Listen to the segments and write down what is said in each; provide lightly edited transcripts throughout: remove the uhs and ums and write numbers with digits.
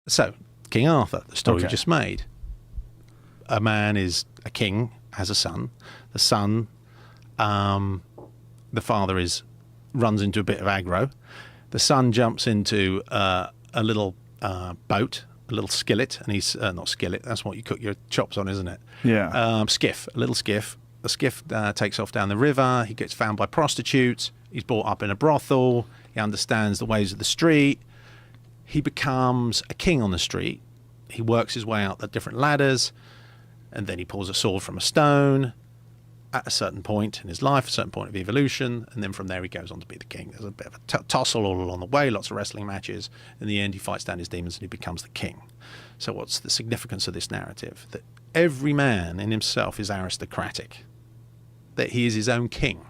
So, King Arthur, the story we Okay. just made. A man is a king, has a son. The son, the father runs into a bit of aggro. The son jumps into a little boat, a little skillet, and he's not skillet. That's what you cook your chops on, isn't it? Yeah. Skiff, a little skiff. The skiff takes off down the river. He gets found by prostitutes. He's brought up in a brothel. He understands the ways of the street. He becomes a king on the street. He works his way out the different ladders, and then he pulls a sword from a stone at a certain point in his life, a certain point of evolution, and then from there he goes on to be the king. There's a bit of a tussle all along the way, lots of wrestling matches. In the end, he fights down his demons and he becomes the king. So what's the significance of this narrative? That every man in himself is aristocratic, that he is his own king.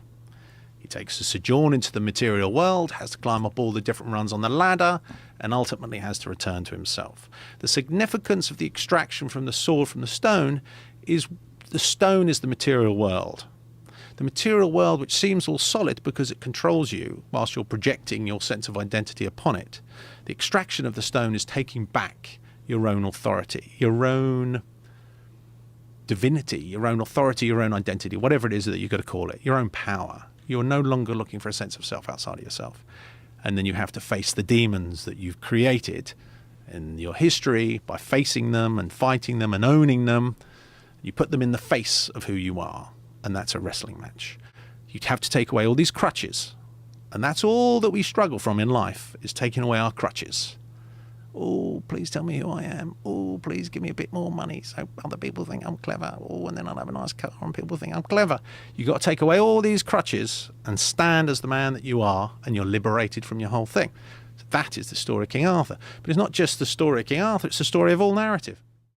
He takes a sojourn into the material world, has to climb up all the different rungs on the ladder, and ultimately has to return to himself. The significance of the extraction from the sword from the stone is the stone is the material world. The material world, which seems all solid because it controls you whilst you're projecting your sense of identity upon it. The extraction of the stone is taking back your own authority, your own divinity, your own authority, your own identity, whatever it is that you've got to call it, your own power. You're no longer looking for a sense of self outside of yourself. And then you have to face the demons that you've created in your history by facing them and fighting them and owning them. You put them in the face of who you are, and that's a wrestling match. You'd have to take away all these crutches, and that's all that we struggle from in life, is taking away our crutches. Oh, please tell me who I am. Oh, please give me a bit more money so other people think I'm clever. Oh, and then I'll have a nice car and people think I'm clever. You've got to take away all these crutches and stand as the man that you are, and you're liberated from your whole thing. So that is the story of King Arthur. But it's not just the story of King Arthur, it's the story of all narrative.